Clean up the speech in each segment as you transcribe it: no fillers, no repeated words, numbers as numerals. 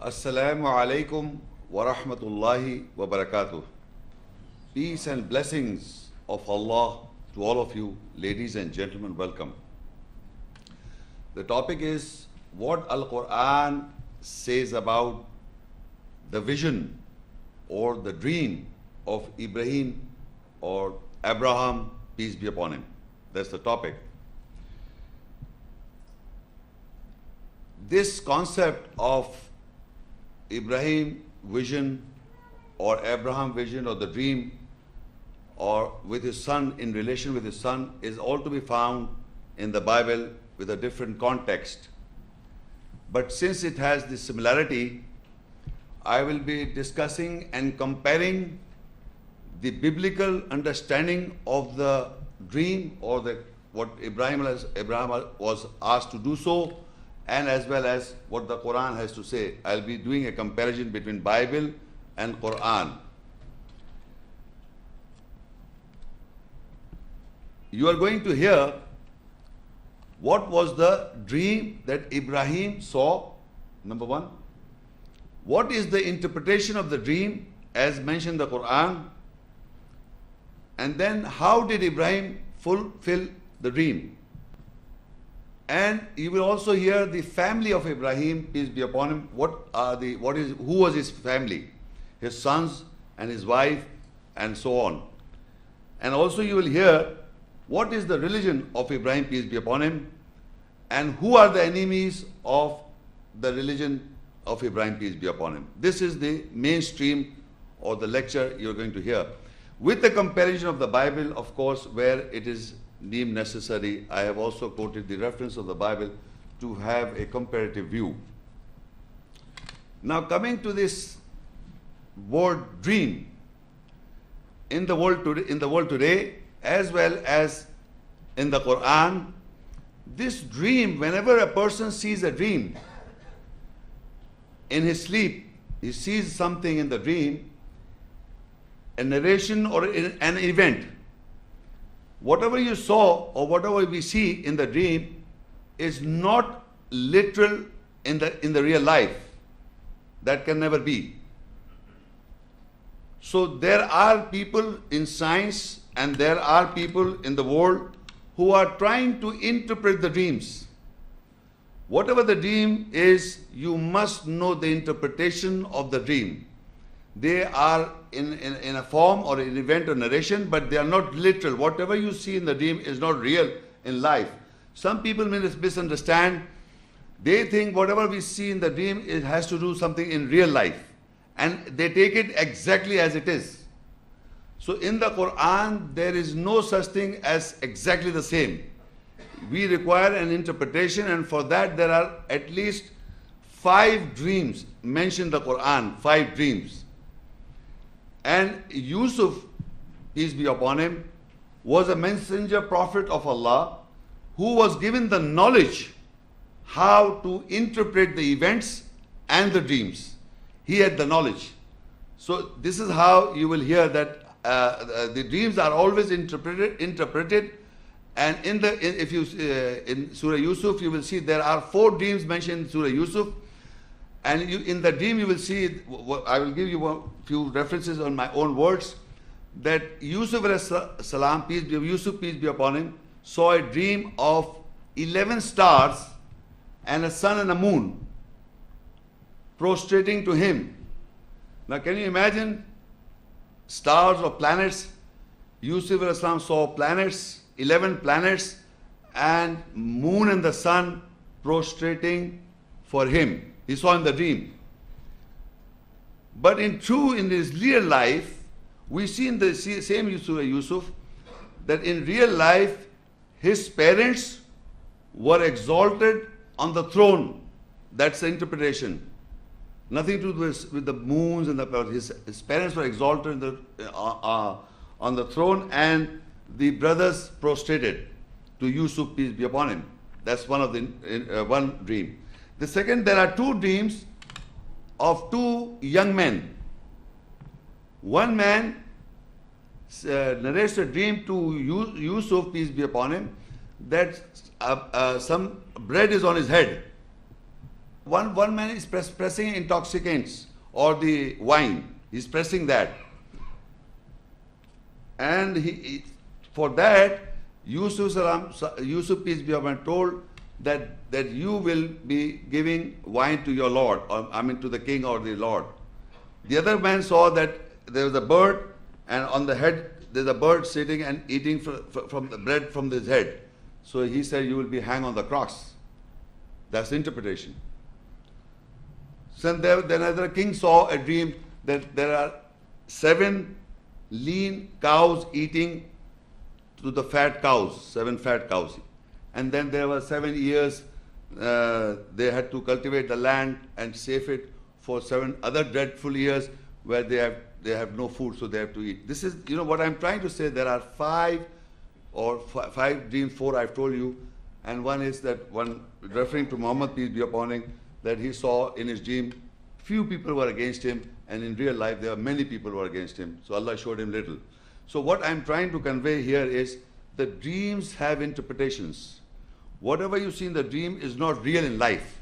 Assalamu alaikum wa rahmatullahi wa barakatuh. Peace and blessings of Allah to all of you, ladies and gentlemen, welcome. The topic is what Al-Quran says about the vision or the dream of Ibrahim or Abraham, peace be upon him. That's the topic. This concept of Ibrahim vision or Abraham vision or the dream or with his son, in relation with his son, is all to be found in the Bible with a different context. But since it has this similarity, I will be discussing and comparing the biblical understanding of the dream or what Abraham was asked to do so, and as well as what the Quran has to say. I'll be doing a comparison between Bible and Quran. You are going to hear what was the dream that Ibrahim saw, number one. What is the interpretation of the dream as mentioned in the Quran? And then how did Ibrahim fulfill the dream? And you will also hear the family of Ibrahim, peace be upon him. Who was his family? His sons and his wife and so on. And also you will hear what is the religion of Ibrahim, peace be upon him, and who are the enemies of the religion of Ibrahim, peace be upon him. This is the mainstream or the lecture you're going to hear. With the comparison of the Bible, of course, where it is deemed necessary. I have also quoted the reference of the Bible to have a comparative view. Now coming to this word dream, in the world today, as well as in the Quran, this dream, whenever a person sees a dream in his sleep, he sees something in the dream, a narration or an event. Whatever you saw or whatever we see in the dream is not literal in the real life. That can never be. So there are people in science and there are people in the world who are trying to interpret the dreams. Whatever the dream is, you must know the interpretation of the dream. They are in a form or an event or narration, but they are not literal. Whatever you see in the dream is not real in life. Some people may misunderstand. They think whatever we see in the dream, it has to do something in real life. And they take it exactly as it is. So in the Quran, there is no such thing as exactly the same. We require an interpretation, and for that there are at least 5 dreams mentioned in the Quran, 5 dreams. And Yusuf, peace be upon him, was a messenger prophet of Allah who was given the knowledge how to interpret the events and the dreams. He had the knowledge. So this is how you will hear that the dreams are always interpreted. And in Surah Yusuf, you will see there are 4 dreams mentioned in Surah Yusuf. And in the dream you will see, I will give you a few references on my own words, that Yusuf alayhi salam, Yusuf, peace be upon him, saw a dream of 11 stars and a sun and a moon prostrating to him. Now can you imagine stars or planets? Yusuf alayhi salam saw planets, 11 planets, and moon and the sun prostrating for him. He saw in the dream. But in his real life, we see in the same Surah Yusuf that in real life, his parents were exalted on the throne. That's the interpretation. Nothing to do with the moons and his parents were exalted on the throne, and the brothers prostrated to Yusuf, peace be upon him. That's one dream. The second, there are 2 dreams of 2 young men. One man narrates a dream to Yusuf, peace be upon him, that some bread is on his head. one man is pressing intoxicants or the wine. He's pressing that. And for that, Yusuf, peace be upon him, told that you will be giving wine to your Lord, or I mean to the king or the Lord. The other man saw that there was a bird, and on the head there's a bird sitting and eating from the bread from his head. So he said, you will be hanged on the cross. That's the interpretation. So then another king saw a dream that there are 7 lean cows eating to the fat cows, 7 fat cows. And then there were 7 years they had to cultivate the land and save it for 7 other dreadful years where they have no food, so they have to eat. This is, what I'm trying to say. There are 5 dreams, 4 I've told you, and one is that one referring to Muhammad, peace be upon him, that he saw in his dream few people were against him, and in real life there are many people who were against him. So Allah showed him little. So what I'm trying to convey here is that dreams have interpretations. Whatever you see in the dream is not real in life.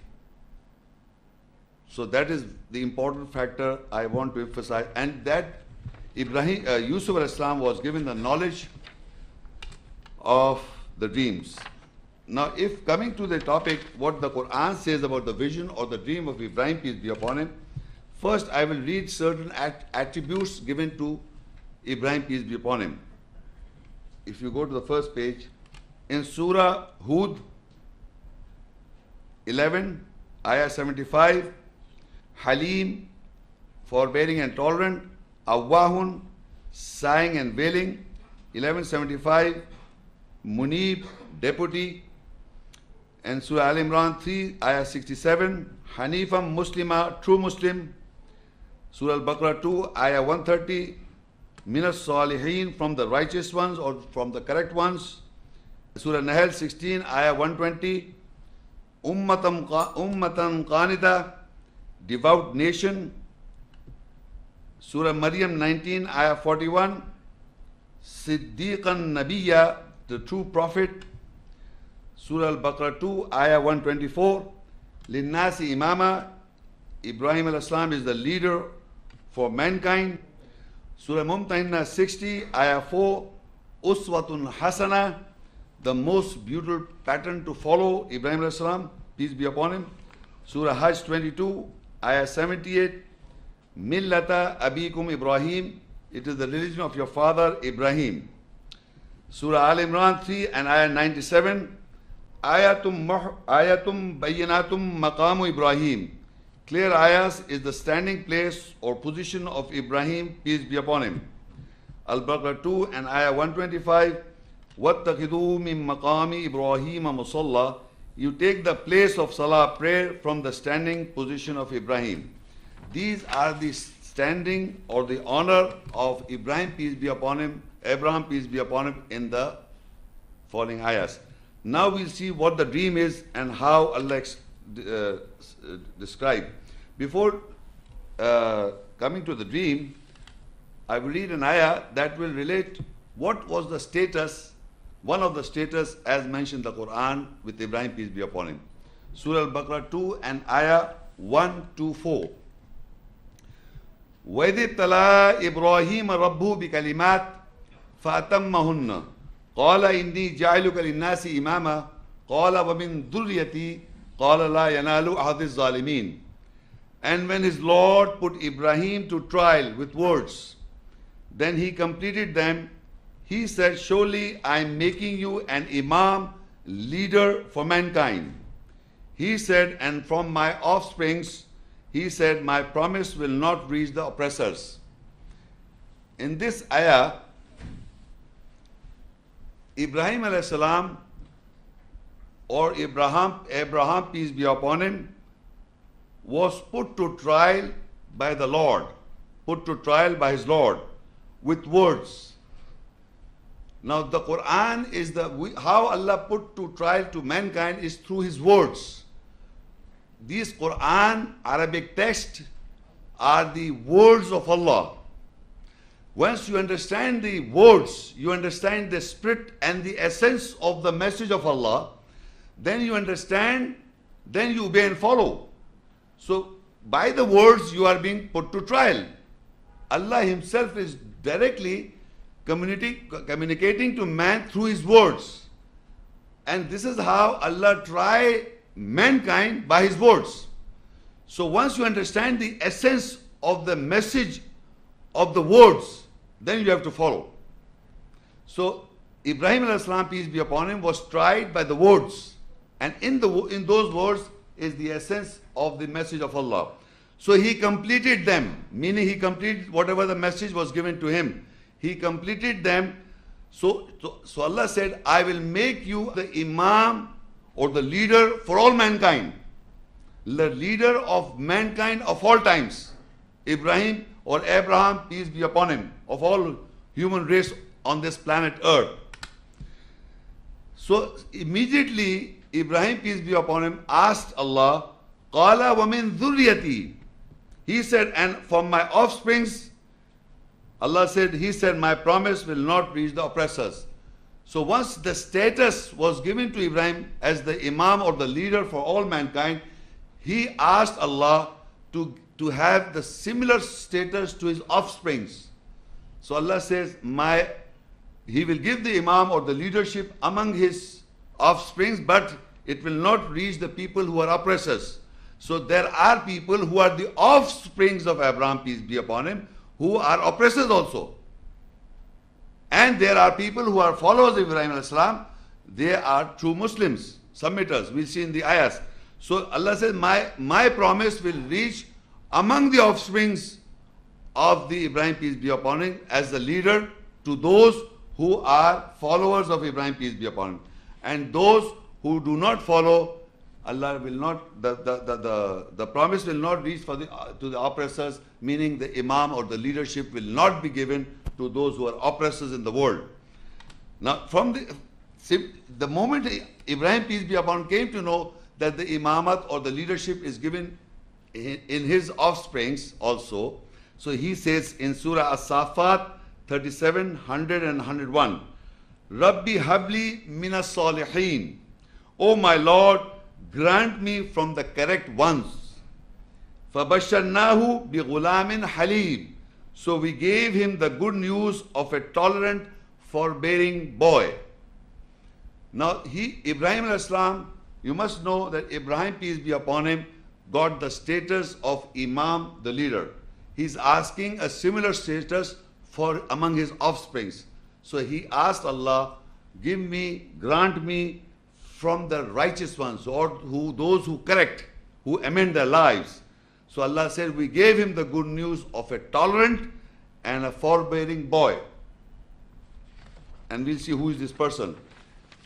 So that is the important factor I want to emphasize. And that Yusuf al-Islam was given the knowledge of the dreams. Now, if coming to the topic, what the Quran says about the vision or the dream of Ibrahim, peace be upon him, first I will read certain attributes given to Ibrahim, peace be upon him. If you go to the first page, in Surah Hud 11, Ayah 75, Halim, forbearing and tolerant, Awwahun, sighing and wailing, 1175, Munib, deputy, and Surah Al Imran 3, Ayah 67, Hanifam, Muslima, true Muslim, Surah Al-Baqarah 2, Ayah 130, Minas Salihin, from the righteous ones or from the correct ones, Surah Nahl 16, Ayah 120, Ummatan Qanita, devout nation, Surah Maryam 19, Ayah 41, Siddiqan Nabiyya, the true prophet, Surah Al-Baqarah 2, Ayah 124, Linnasi Imama, Ibrahim al-Islam is the leader for mankind, Surah Mumtahinna 60, Ayah 4, Uswatun Hasana, the most beautiful pattern to follow, Ibrahim al-Islam, peace be upon him, Surah Hajj 22, Ayah 78, Millata Abikum Ibrahim, it is the religion of your father Ibrahim. Surah Al Imran 3 and Ayah 97, Ayatum Bayyinatum Maqamu Ibrahim. Clear ayahs is the standing place or position of Ibrahim, peace be upon him. Al-Baqarah 2 and Ayah 125, وَاتَّخِذُوا مِن مَقَامِ إِبْرَاهِيمَ مُصَلَّى. You take the place of salah, prayer, from the standing position of Ibrahim. These are the standing or the honor of Ibrahim, peace be upon him, Abraham, peace be upon him, in the following ayahs. Now we'll see what the dream is and how Allah described. Before coming to the dream, I will read an ayah that will relate what was the status, one of the status as mentioned in the Quran with Ibrahim, peace be upon him. Surah Al-Baqarah 2 and Ayah 1 to 4. وَإِذِ ابْتَلَىٰ إِبْرَاهِيمَ رَبُّهُ بِكَلِمَاتٍ فَأَتَمَّهُنَّ قَالَ إِنِّي جَاعِلُكَ لِلنَّاسِ إِمَامًا قَالَ وَمِن ذُرِّيَّتِي قَالَ لَا يَنَالُ عَهْدِ الظَّالِمِينَ. And when his Lord put Ibrahim to trial with words, then he completed them. He said, surely I am making you an imam, leader for mankind. He said, and from my offsprings, he said, my promise will not reach the oppressors. In this ayah, Ibrahim alayhi salam, or Abraham, peace be upon him, was put to trial by the Lord, put to trial by his Lord with words. Now the Quran is how Allah put to trial to mankind is through his words. These Quran, Arabic text, are the words of Allah. Once you understand the words, you understand the spirit and the essence of the message of Allah, then you understand, then you obey and follow. So by the words you are being put to trial. Allah himself is directly communicating to man through his words. And this is how Allah try mankind, by his words. So once you understand the essence of the message of the words, then you have to follow. So Ibrahim alayhi salam, peace be upon him, was tried by the words. And in those words is the essence of the message of Allah. So he completed them, meaning he completed whatever the message was given to him. He completed them. So Allah said, I will make you the Imam or the leader for all mankind. The leader of mankind of all times. Ibrahim or Abraham, peace be upon him, of all human race on this planet Earth. So immediately Ibrahim, peace be upon him, asked Allah, Qala wa min dhurriyati. He said, and from my offsprings, Allah said, he said, my promise will not reach the oppressors. So once the status was given to Ibrahim as the Imam or the leader for all mankind, he asked Allah to have the similar status to his offsprings. So Allah says, he will give the Imam or the leadership among his offsprings, but it will not reach the people who are oppressors. So there are people who are the offsprings of Abraham, peace be upon him, who are oppressors also. And there are people who are followers of Ibrahim alayhi salam. They are true Muslims, submitters. We'll see in the ayahs. So Allah says, my promise will reach among the offsprings of the Ibrahim, peace be upon him, as the leader to those who are followers of Ibrahim, peace be upon him. And those who do not follow, Allah will not, the promise will not reach to the oppressors, meaning the Imam or the leadership will not be given to those who are oppressors in the world. Now, from the moment Ibrahim, peace be upon him, came to know that the Imamat or the leadership is given in his offsprings also, so he says in Surah As-Safat 37, 100 and 101, Rabbi habli minas salihin. O my Lord, grant me from the correct ones. فَبَشَّرْنَاهُ بِغُلَامٍ حَلِيمٍ. So we gave him the good news of a tolerant, forbearing boy. Now Ibrahim alayhi salam, you must know that Ibrahim, peace be upon him, got the status of Imam, the leader. He's asking a similar status for among his offsprings. So he asked Allah, grant me from the righteous ones, or those who correct, who amend their lives. So Allah said, we gave him the good news of a tolerant and a forbearing boy. And we'll see who is this person.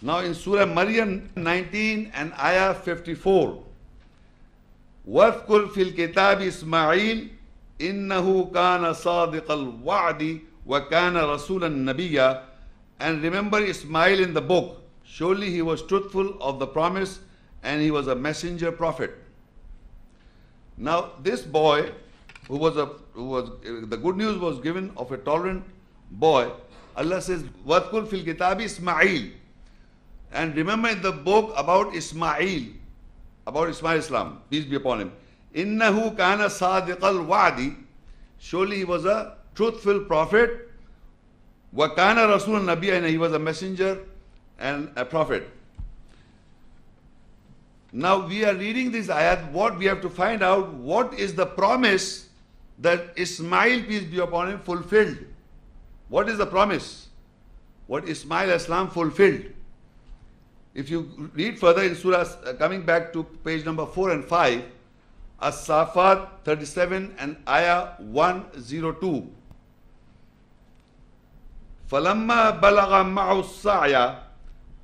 Now in Surah Maryam 19 and Ayah 54, وَاذْكُرْ فِي الْكِتَابِ إِسْمَاعِيلَ إِنَّهُ كَانَ صَادِقَ الْوَعْدِ وَكَانَ رَسُولًا نَبِيًّا. And remember Ismail in the book. Surely he was truthful of the promise and he was a messenger prophet. Now this boy, the good news was given of a tolerant boy, Allah says, وَاذْكُرْ فِي الْكِتَابِ إِسْمَاعِيلَ. And remember in the book about Ismail Islam, peace be upon him. إِنَّهُ كَانَ صَادِقَ الْوَعْدِ. Surely he was a truthful prophet. وَكَانَ رَسُولًا نَبِيًّا. And he was a messenger and a prophet. Now we are reading this ayat. What we have to find out, what is the promise that Ismail, peace be upon him, fulfilled? What is the promise? What Ismail Islam fulfilled? If you read further in Surah, coming back to page number 4 and 5, As-Safat 37 and Ayah 102. فَلَمَّا بَلَغَ مَعُ السَّعْيَ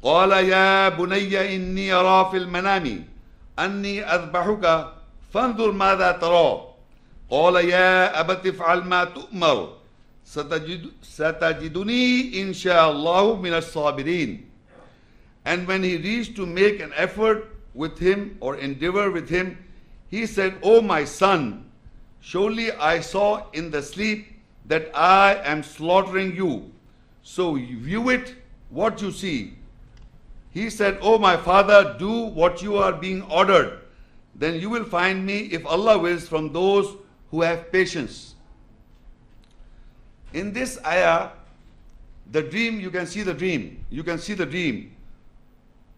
قال يا بني إني أرى في المنام أني أذبحك فانظر ماذا ترى قال يا أبت افعل ما تؤمر ستجدني إن شاء الله من الصابرين. And when he reached to make an effort with him or endeavor with him, he said, O my son, surely I saw in the sleep that I am slaughtering you. So view it what you see. He said, O my father, do what you are being ordered. then you will find me, if Allah wills, from those who have patience. In this ayah, the dream, you can see the dream. You can see the dream.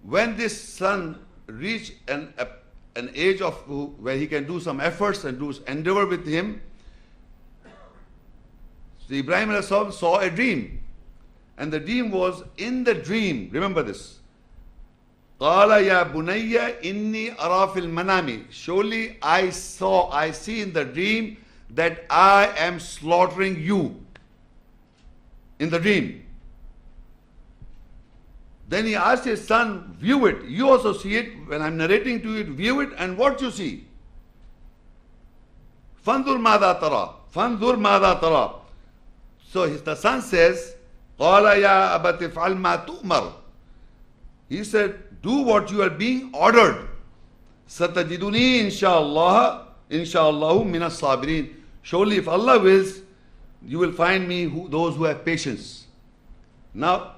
When this son reached an age of where he can do some efforts and do endeavor with him, so Ibrahim alayhi salam saw a dream. And the dream was, in the dream, remember this, قَالَ يَا بُنَيَّ إِنِّي أَرَى فِي الْمَنَامِ. Surely I see in the dream that I am slaughtering you. In the dream. Then he asked his son, view it. You also see it. When I'm narrating to you, view it, and what you see. فَانْظُرْ مَاذَا تَرَى. فَانْظُرْ مَاذَا تَرَى. So the son says, قَالَ يَا أَبَتِ افْعَلْ مَا تُؤْمَرْ. He said, do what you are being ordered. سَتَجِدُنِي إِنشَاءَ اللَّهُ مِنَ الصَّابِرِينَ. Surely if Allah wills, you will find me those who have patience. Now,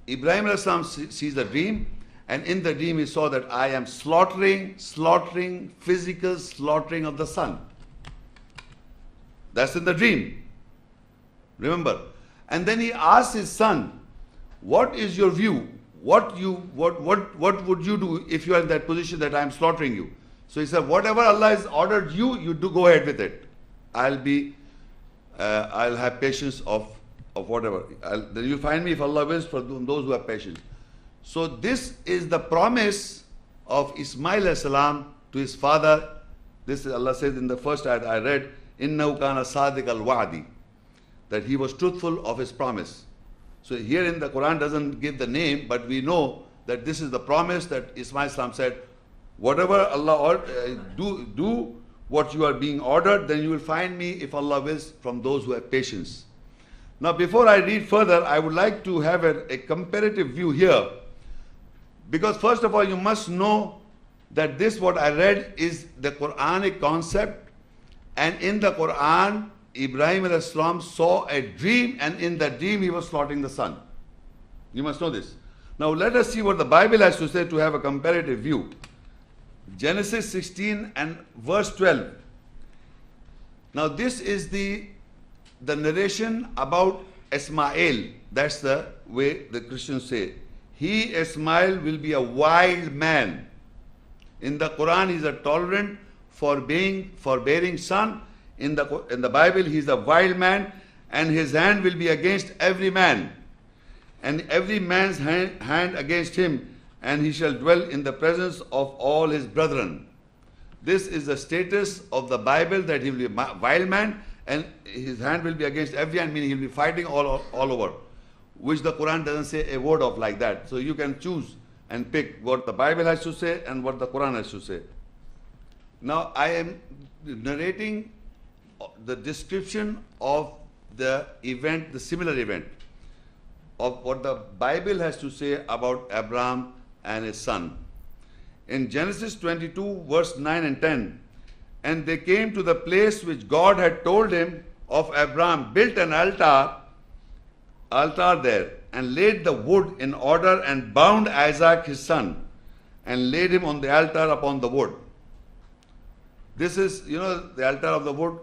Ibrahim alayhi salam sees the dream, and in the dream he saw that I am slaughtering, physical slaughtering of the son. That's in the dream. Remember. And then he asked his son, what is your view? What would you do if you are in that position that I am slaughtering you? So he said, whatever Allah has ordered you, you do go ahead with it. I'll have patience of whatever. Then you'll find me, if Allah wills, for those who have patience. So this is the promise of Ismail alayhi salam to his father. This is, Allah says in the first ayat I read, إِنَّهُ كَانَ صَادِقَ الْوَعْدِ, that he was truthful of his promise. So here in the Quran doesn't give the name, but we know that this is the promise that Ismail salam said, whatever Allah do what you are being ordered, then you will find me, if Allah wills, from those who have patience. Now before I read further, I would like to have a comparative view here. Because first of all, you must know that this what I read is the Quranic concept, and in the Quran, Ibrahim alayhi salam saw a dream, and in that dream he was slaughtering the son. You must know this. Now let us see what the Bible has to say to have a comparative view. Genesis 16 and verse 12. Now this is the narration about Ismail. That's the way the Christians say. He, Ismail, will be a wild man. In the Quran, he's a tolerant, forbearing son. In the Bible, he's a wild man, and his hand will be against every man, and every man's hand against him, and he shall dwell in the presence of all his brethren. This is the status of the Bible, that he will be a wild man, and his hand will be against every hand, meaning he'll be fighting all over, which the Quran doesn't say a word of like that. So you can choose and pick what the Bible has to say and what the Quran has to say. Now I am narrating the description of the event, the similar event, of what the Bible has to say about Abraham and his son. In Genesis 22, verse 9 and 10, and they came to the place which God had told him of. Abraham built an altar there, and laid the wood in order, and bound Isaac his son, and laid him on the altar upon the wood. This is, the altar of the wood,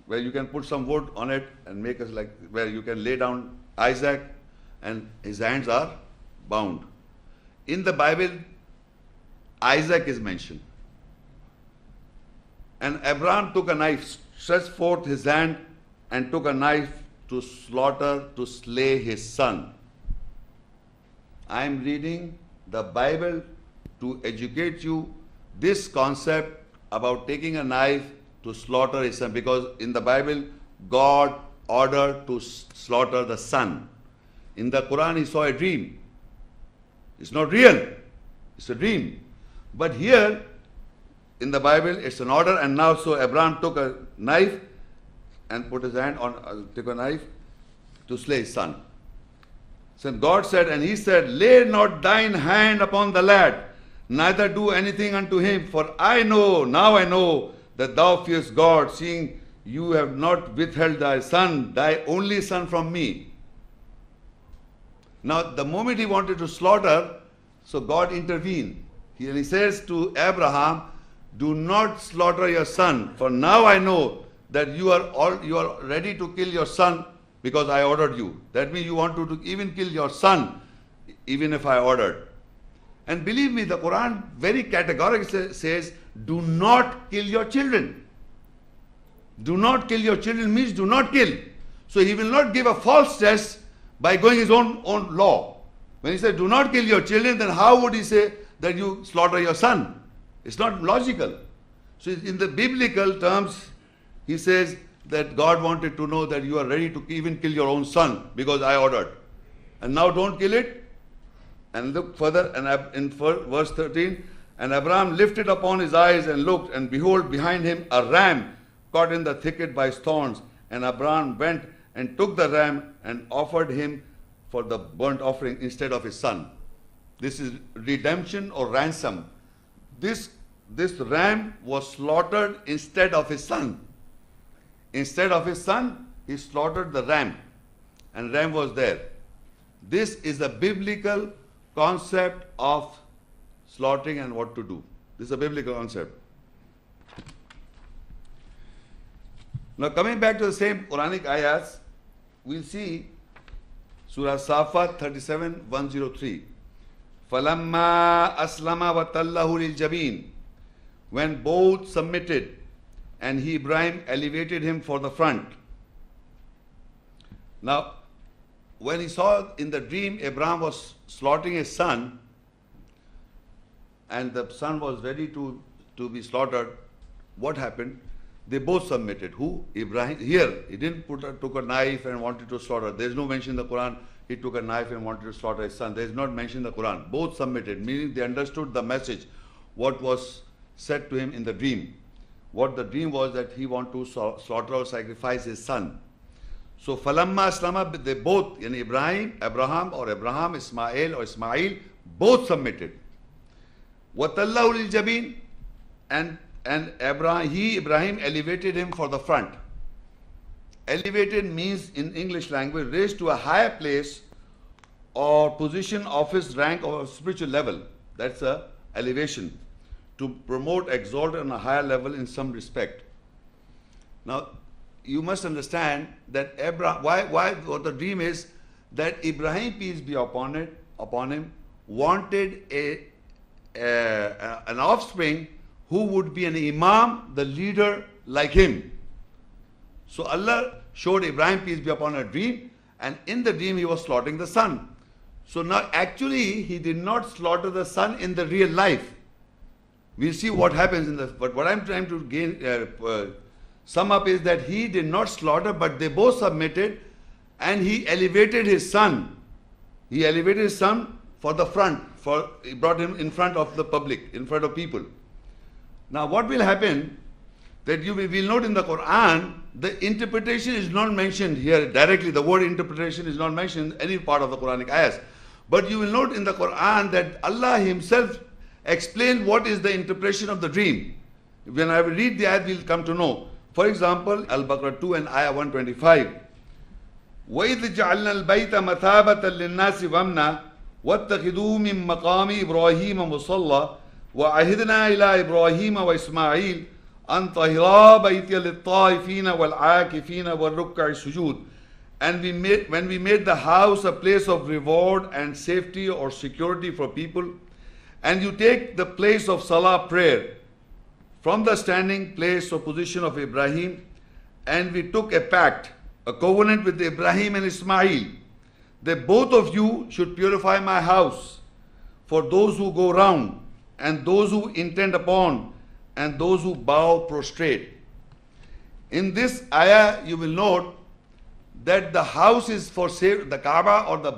where you can put some wood on it and make us like, where you can lay down Isaac and his hands are bound. In the Bible, Isaac is mentioned. And Abraham took a knife, stretched forth his hand, and took a knife to slay his son. I am reading the Bible to educate you this concept about taking a knife to slaughter his son, because in the Bible, God ordered to slaughter the son. In the Quran, he saw a dream. It's not real. It's a dream. But here, in the Bible, it's an order, and now so Abraham took a knife and put his hand on, took a knife to slay his son. So God said, and he said, lay not thine hand upon the lad, neither do anything unto him, for now I know that thou fearest God, seeing you have not withheld thy son, thy only son, from me. Now, the moment he wanted to slaughter, so God intervened. He says to Abraham, do not slaughter your son, for now I know that you are ready to kill your son because I ordered you. That means you want to even kill your son, even if I ordered. And believe me, the Quran very categorically says, do not kill your children. Do not kill your children means do not kill. So he will not give a false test by going his own law. When he said, do not kill your children, then how would he say that you slaughter your son? It's not logical. So in the biblical terms, he says that God wanted to know that you are ready to even kill your own son because I ordered. And now don't kill it. And look further, and in verse 13, and Abraham lifted upon his eyes and looked, and behold, behind him a ram caught in the thicket by his thorns. And Abraham went and took the ram and offered him for the burnt offering instead of his son. This is redemption or ransom. This ram was slaughtered instead of his son. Instead of his son, he slaughtered the ram, and ram was there. This is the biblical concept of slaughtering and what to do. This is a biblical concept. Now coming back to the same Quranic ayahs, we'll see Surah Safat 37:103. فَلَمَّا أَسْلَمَ وَتَلَّهُ لِلْجَبِينِ. When both submitted, and Ibrahim elevated him for the front. Now, when he saw in the dream Abraham was slaughtering his son, and the son was ready to be slaughtered, what happened? They both submitted. Who? Ibrahim. Here, he didn't took a knife and wanted to slaughter. There is no mention in the Quran he took a knife and wanted to slaughter his son. There is not mention in the Quran. Both submitted, meaning they understood the message, what was said to him in the dream. What the dream was that he wanted to slaughter or sacrifice his son. So falamma aslama, they both, in Abraham or Abraham, Ismail or Ismail, both submitted. Watallahu lil jabin, and Ibrahim elevated him for the front. Elevated means in English language raised to a higher place or position, office, rank, or spiritual level. That's a elevation. To promote, exalt on a higher level in some respect. Now, you must understand that what the dream is that Ibrahim, peace be upon him, wanted an offspring who would be an imam, the leader like him. So Allah showed Ibrahim, peace be upon him, a dream, and in the dream he was slaughtering the son. So now actually he did not slaughter the son in the real life. We'll see what happens in the. But what I'm trying to sum up is that he did not slaughter, but they both submitted, and he elevated his son. He elevated his son for the front. He brought him in front of the public, in front of people. Now, what will happen? That you will note in the Quran, the interpretation is not mentioned here directly. The word interpretation is not mentioned in any part of the Quranic ayahs. But you will note in the Quran that Allah Himself explain what is the interpretation of the dream. When I will read the ayat, we'll come to know. For example, Al-Baqarah 2 and ayah 125. وَإِذْ جَعَلْنَا الْبَيْتَ مَثَابَةً لِلنَّاسِ وَأَمْنًا وَاتَّخِذُوا مِن مَّقَامِ إِبْرَاهِيمَ مُصَلًّى وَعَهِدْنَا إِلَىٰ إِبْرَاهِيمَ وَإِسْمَاعِيلَ أَن طَهِرَا بَيْتِيَ لِلطَّائِفِينَ وَالْعَاكِفِينَ وَالرُّكَّعِ السُّجُودِ. And when we made the house a place of reward and safety or security for people, and you take the place of Salah prayer from the standing place or position of Ibrahim, and we took a pact, a covenant with Ibrahim and Ismail, that both of you should purify my house for those who go round, and those who intend upon, and those who bow prostrate. In this ayah, you will note that the house is for the Kaaba or the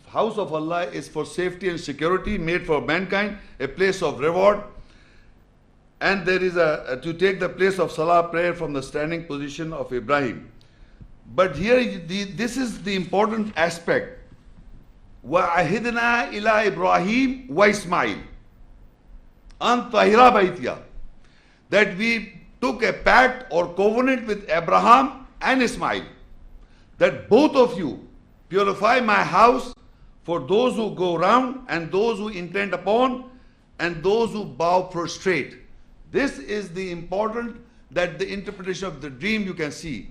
house of Allah is for safety and security, made for mankind, a place of reward. And there is to take the place of Salah prayer from the standing position of Ibrahim. But here, this is the important aspect. وَعَهِدْنَا إِلَىٰ إِبْرَاهِيمَ وَإِسْمَاعِيلَ أَن طَهِرَا بَيْتِيَ. That we took a pact or covenant with Abraham and Ismail, that both of you purify my house for those who go round and those who intend upon and those who bow prostrate. This is the important, that the interpretation of the dream you can see.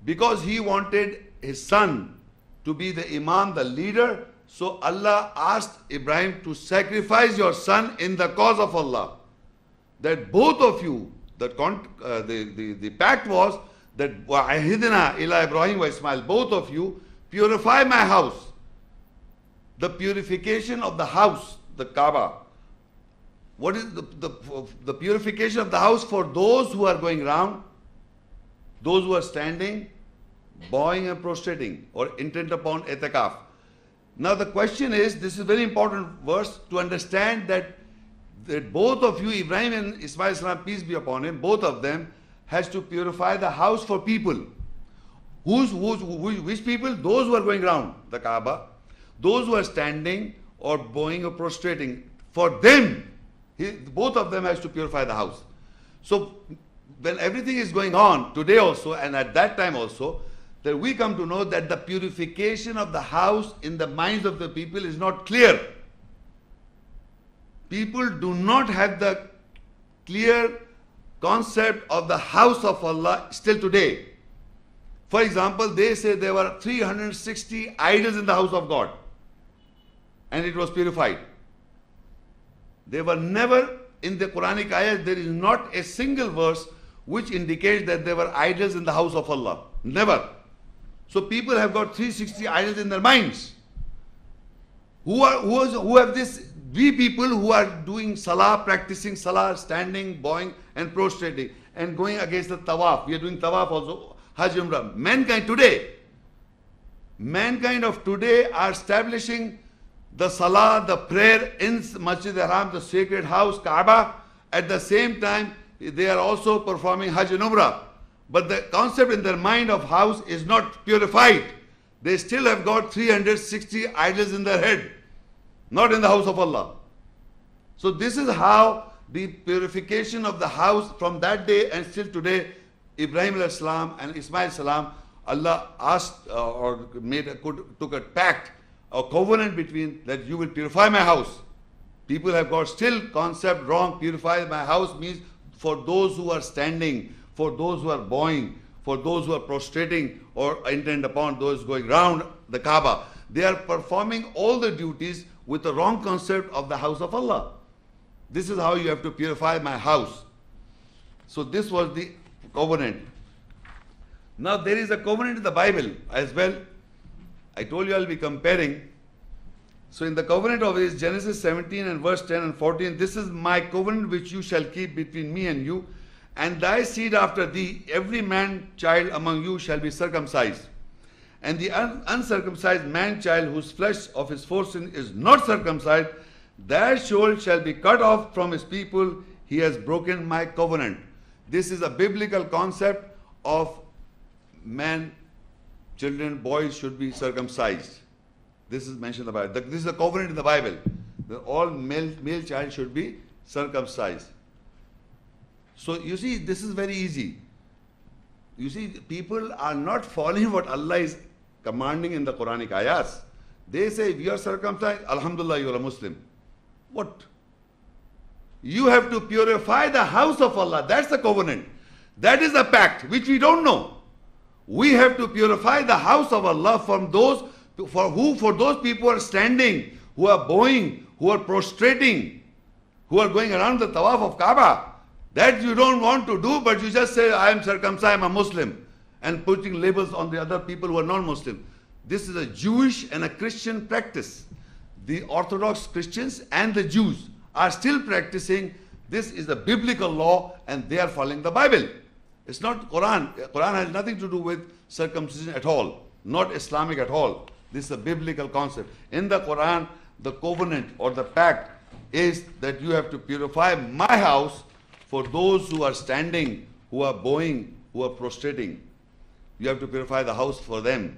Because he wanted his son to be the imam, the leader, so Allah asked Ibrahim to sacrifice your son in the cause of Allah. That both of you, the pact was that وَعَهِدْنَا إِلَىٰ إِبْرَاهِيمَ وَإِسْمَاعِيلَ, both of you purify my house. The purification of the house, the Kaaba. What is the purification of the house for those who are going round, those who are standing, bowing and prostrating, or intent upon itikaf. Now the question is, this is a very important verse to understand that both of you, Ibrahim and Ismail Salam, peace be upon him, both of them has to purify the house for people. Which people? Those who are going round the Kaaba, those who are standing or bowing or prostrating. For them, both of them has to purify the house. So when everything is going on today also, and at that time also, that we come to know that the purification of the house in the minds of the people is not clear. People do not have the clear concept of the house of Allah still today. For example, they say there were 360 idols in the house of God, and it was purified. They were never in the Quranic ayahs, there is not a single verse which indicates that there were idols in the house of Allah. Never. So people have got 360 idols in their minds. Who have this? We people who are doing salah, practicing salah, standing, bowing and prostrating and going against the tawaf. We are doing tawaf also, Hajj Umrah. Mankind of today are establishing the salah, the prayer in Masjid Haram, the sacred house, Kaaba. At the same time, they are also performing Hajj and Umrah. But the concept in their mind of house is not purified. They still have got 360 idols in their head, not in the house of Allah. So this is how the purification of the house from that day and still today, Ibrahim alayhi salam and Ismail salam, Allah asked took a pact, a covenant between, that you will purify my house. People have got still concept wrong. Purify my house means for those who are standing, for those who are bowing, for those who are prostrating or intent upon those going round the Kaaba. They are performing all the duties with the wrong concept of the house of Allah. This is how you have to purify my house. So this was the covenant. Now there is a covenant in the Bible as well. I told you I'll be comparing. So in the covenant of this, Genesis 17 and verse 10 and 14, this is my covenant which you shall keep between me and you, and thy seed after thee, every man child among you shall be circumcised. And the uncircumcised man child whose flesh of his foreskin is not circumcised, that soul shall be cut off from his people. He has broken my covenant. This is a biblical concept of man, children, boys should be circumcised. This is mentioned in the Bible. This is a covenant in the Bible. That all male child should be circumcised. So you see, this is very easy. You see, people are not following what Allah is commanding in the Quranic ayahs. They say, we are circumcised, Alhamdulillah, you are a Muslim. What? You have to purify the house of Allah. That's the covenant. That is the pact, which we don't know. We have to purify the house of Allah from those, for those people who are standing, who are bowing, who are prostrating, who are going around the tawaf of Kaaba. That you don't want to do, but you just say, I am circumcised, I am a Muslim, and putting labels on the other people who are non-Muslim. This is a Jewish and a Christian practice. The Orthodox Christians and the Jews are still practicing. This is the biblical law, and they are following the Bible. It's not Quran. Quran has nothing to do with circumcision at all, not Islamic at all. This is a biblical concept. In the Quran, the covenant or the pact is that you have to purify my house for those who are standing, who are bowing, who are prostrating. You have to purify the house for them.